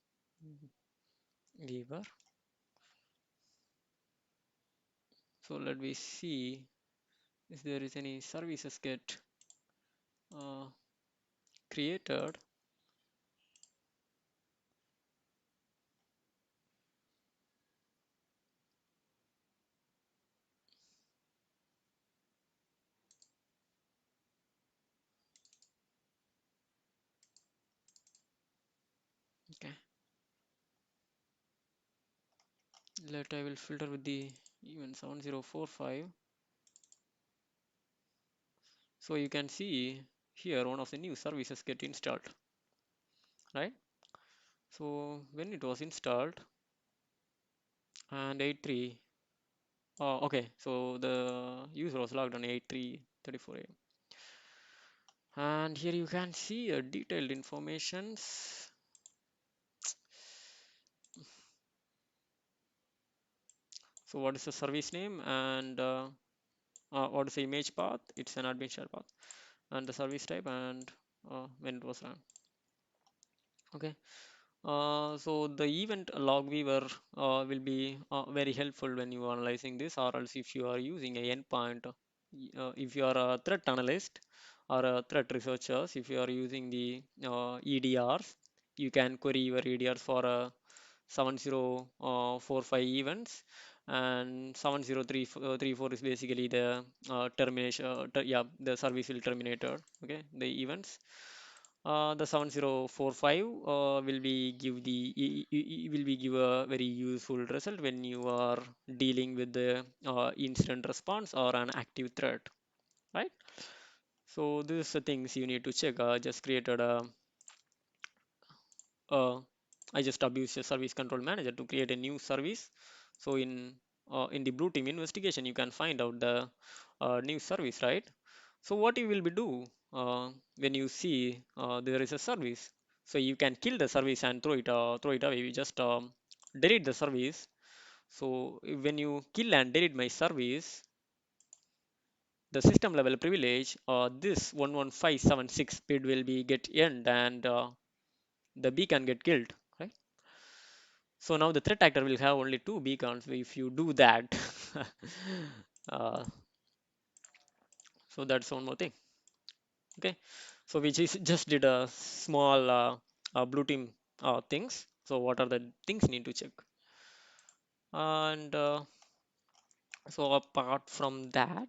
Speaker 1: giver. So let me see if there is any services get uh, created. Okay. Let I will filter with the event 7045. So you can see here one of the new services get installed, right? So when it was installed and 83, okay, so the user was logged on 83:34 a.m. And here you can see a detailed informations. So what is the service name and what is the image path? It's an admin share path and the service type and when it was run. Okay. So the event log viewer will be very helpful when you are analyzing this, or else if you are using a endpoint, if you are a threat analyst or a threat researchers, if you are using the EDRs, you can query your EDRs for 7045 events, and 7034 is basically the termination. Yeah, the service will terminated. Okay, the events. The 7045 will be give will be give a very useful result when you are dealing with the incident response or an active threat, right? So these are the things you need to check. Just created a uh, I just abused a service control manager to create a new service. So in the blue team investigation, you can find out the new service, right? So what you will be do when you see there is a service, so you can kill the service and throw it away. You just delete the service. So when you kill and delete my service, the system level privilege, this 11576 bit will be get end and the beacon get killed, right? So now the threat actor will have only two beacons if you do that. uh, so that's one more thing. Okay. So we just did a small blue team things. So what are the things need to check? And so apart from that,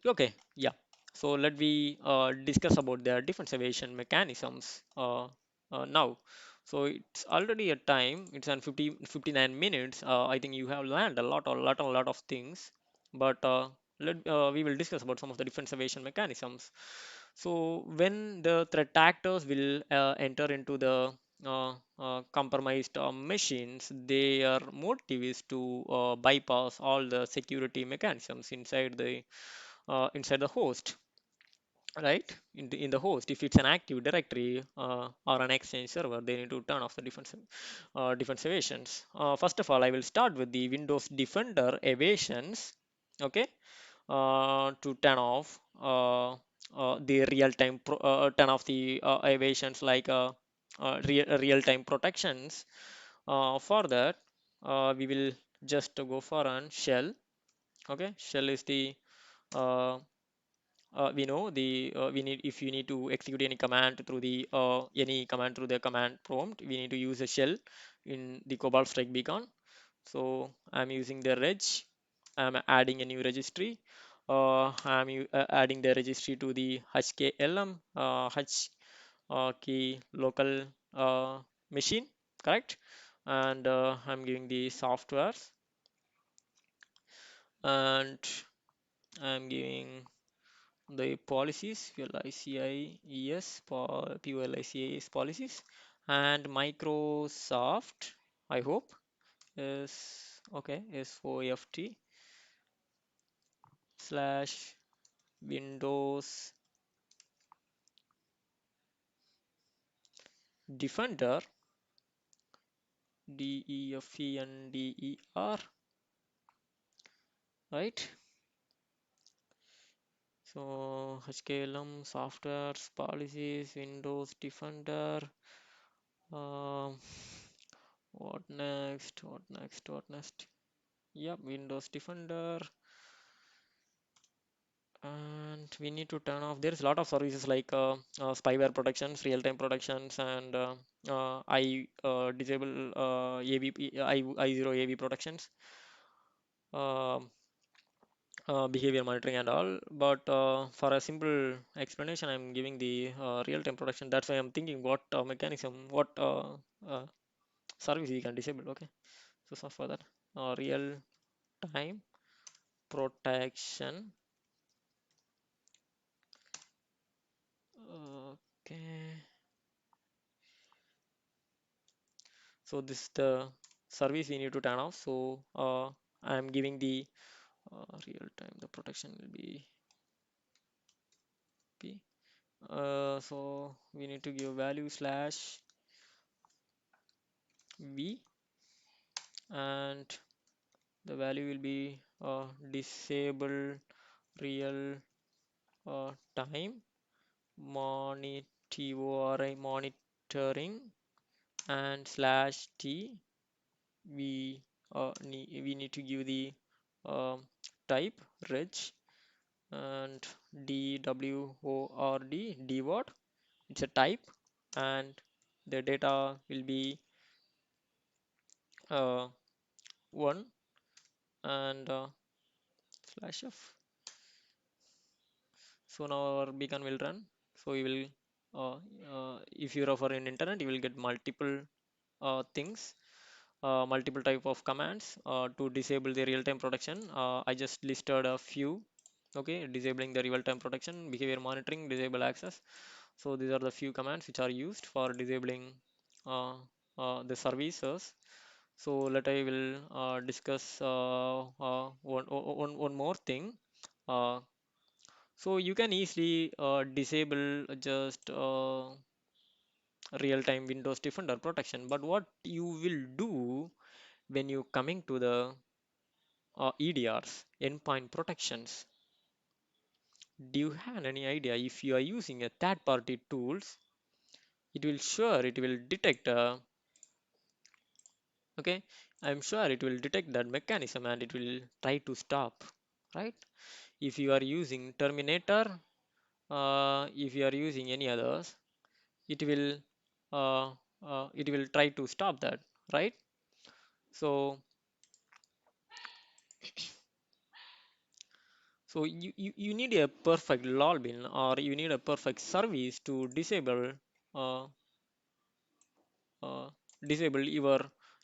Speaker 1: okay, yeah. So let we discuss about the defense evasion mechanisms now. So it's already a time. It's on 59 minutes. I think you have learned a lot of things. But we will discuss about some of the defense evasion mechanisms. So when the threat actors will enter into the compromised machines, their motive is to bypass all the security mechanisms inside the host. right, in the host. If it's an active directory or an exchange server, they need to turn off the defense evasions. First of all, I will start with the Windows Defender evasions. Okay, to turn off the real-time turn off the evasions like real-time protections. For that, we will just go for an shell. Okay, shell is the uh, we know the we need if you need to execute any command through the any command through the command prompt, we need to use a shell in the Cobalt Strike beacon. So I'm using the reg. I'm adding a new registry. Adding the registry to the hklm h key local machine, correct? And I'm giving the softwares, and I'm giving the policies, PLICIES, PLICIES policies, and Microsoft, I hope, is okay, is SOFT slash Windows Defender, DEFENDER, right? So HKLM, softwares, policies, Windows Defender. Um, what next? What next? What next? Yep, Windows Defender. And we need to turn off. There's a lot of services like spyware protections, real-time protections, and I disable AV, I0 AV protections, um behavior monitoring and all. But for a simple explanation, I'm giving the real-time protection. That's why I'm thinking what mechanism, what service we can disable. Okay, so for that, real-time protection. Okay. So this is the service we need to turn off. So I'm giving the real time. The protection will be p. So we need to give value slash v, and the value will be disable real time monitoring, and slash t. We need to give the type reg, and dword, it's a type, and the data will be 1, and slash f. So now our beacon will run. So we will if you refer in internet, you will get multiple things, multiple type of commands to disable the real-time protection. I just listed a few. Okay, disabling the real-time protection, behavior monitoring, disable access. So these are the few commands which are used for disabling uh, the services. So let I will discuss one more thing. Uh, so you can easily disable just real-time Windows Defender protection. But what you will do when you coming to the EDRs, endpoint protections? Do you have any idea? If you are using a third-party tools, it will detect okay, I'm sure it will detect that mechanism and it will try to stop, right? If you are using Terminator, if you are using any others, it will it will try to stop that, right? So you need a perfect login, or you need a perfect service to uh, uh, disable your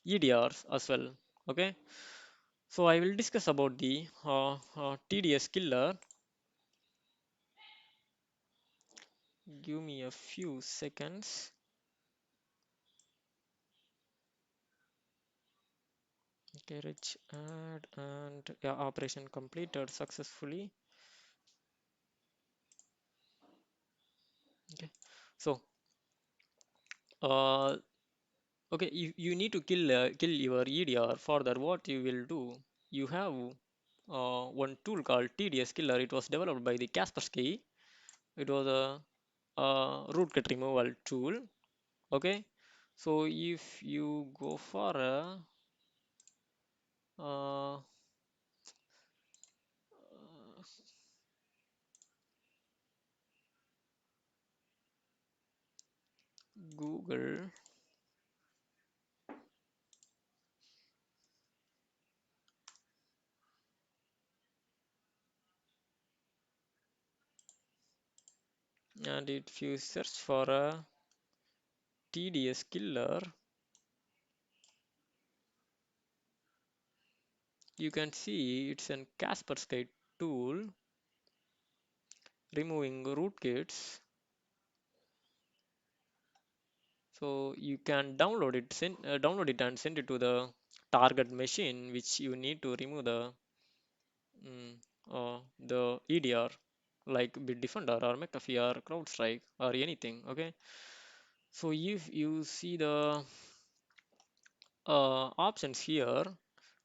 Speaker 1: EDRs as well. Okay, so I will discuss about the tdsskiller. Give me a few seconds. Okay, rich add, and yeah, operation completed successfully. So uh, okay, you need to kill your EDR. Further, what you will do, you have one tool called tdsskiller. It was developed by the Kaspersky. It was a rootkit removal tool. Okay, so if you go for a uh, Google, and if you search for a tdsskiller, you can see it's an Kaspersky tool removing rootkits. So you can download it and send it to the target machine, which you need to remove mm, the EDR, like Bitdefender or McAfee or CrowdStrike or anything. Okay. So if you see the options here,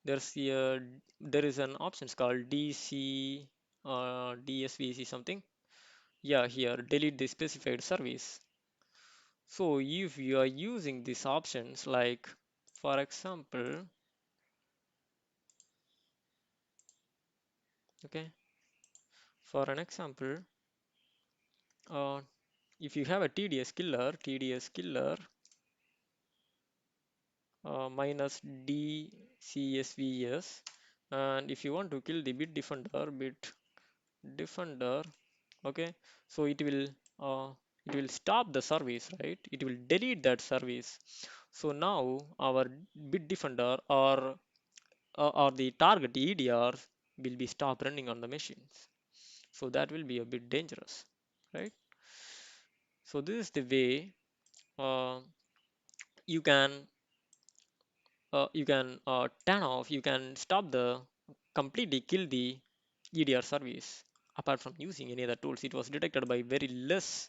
Speaker 1: there's a there is an options called DC DSVC something. Yeah, here delete the specified service. So if you are using these options, like for example, okay, for an example, uh, if you have a tdsskiller minus dcsvs, and if you want to kill the bit defender, okay, so uh, it will stop the service, right? It will delete that service. So now our Bitdefender or the target EDR will be stopped running on the machines. So that will be a bit dangerous, right? So this is the way uh, you can turn off, you can stop the completely kill the EDR service. Apart from using any other tools, it was detected by very less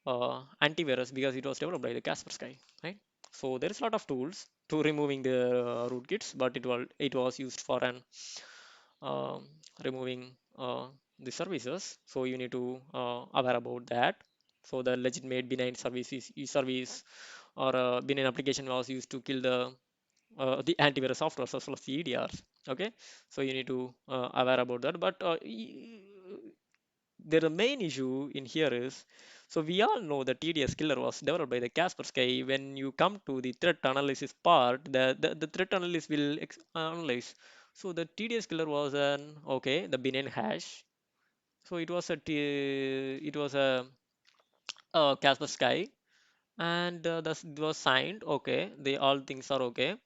Speaker 1: antivirus because it was developed by the Kaspersky, right? So there is a lot of tools to removing the rootkits, but it was used for an um, removing the services. So you need to aware about that. So the legitimate benign service or benign application was used to kill the antivirus software as well as the EDRs. Okay, so you need to aware about that. But the main issue in here is, so we all know the TDS killer was developed by the Kaspersky. When you come to the threat analysis part, the threat analyst will analyze. So the TDS killer was an okay, the benign hash. So it was a Kaspersky, and this was signed. Okay, they all things are okay.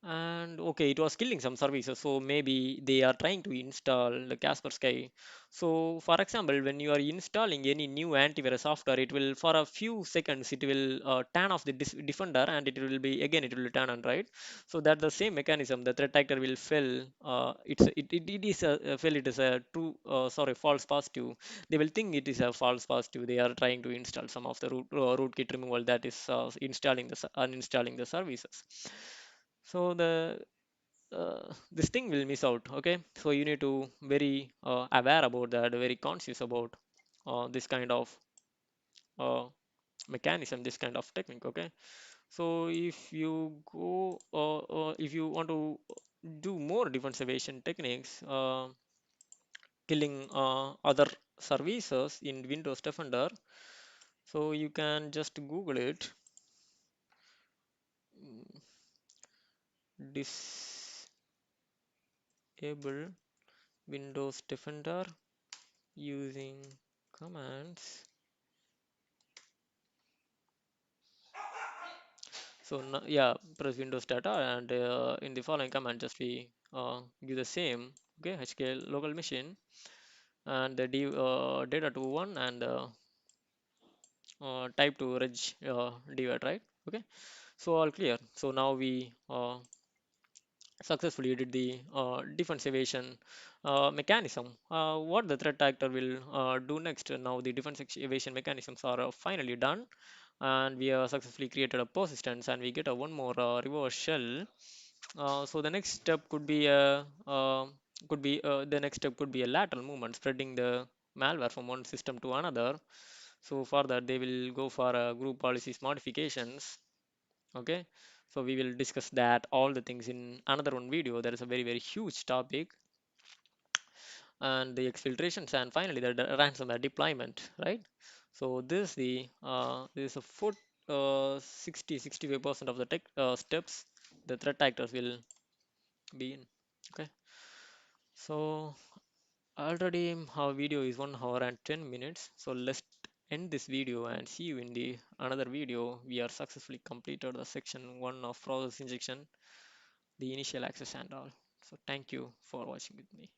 Speaker 1: And okay, it was killing some services, so maybe they are trying to install the Kaspersky. So for example, when you are installing any new antivirus software, it will for a few seconds it will turn off the defender, and it will be again it will turn on, right? So that the same mechanism, the threat actor will fail. It is a fail. It is a true sorry, false positive. They will think it is a false positive. They are trying to install some of the rootkit removal, that is installing uninstalling the services. So this thing will miss out. Okay, so you need to very aware about that, very conscious about this kind of uh, mechanism, this kind of technique. Okay, so if you want to do more defense evasion techniques, killing other services in Windows Defender, so you can just Google it. mm, Disable Windows Defender using commands. So yeah, press Windows data, and in the following command, just we give the same. Okay, HKL local machine, and the data to one, and type to reg divide, right? Okay, so all clear. So now we successfully did the defense evasion mechanism. What the threat actor will do next? Now the defense evasion mechanisms are finally done, and we have successfully created a persistence, and we get a one more reverse shell. So the next step could be a lateral movement, spreading the malware from one system to another. So for that, they will go for group policies modifications. Okay, so we will discuss that all the things in another one video. That is a very huge topic, and the exfiltrations, and finally the ransomware deployment, right? So this is a foot 65% of the tech steps the threat actors will be in. Okay, so already our video is 1 hour and 10 minutes. So let's end this video and see you in the another video. We are successfully completed the section 1 of process injection, the initial access and all. So thank you for watching with me.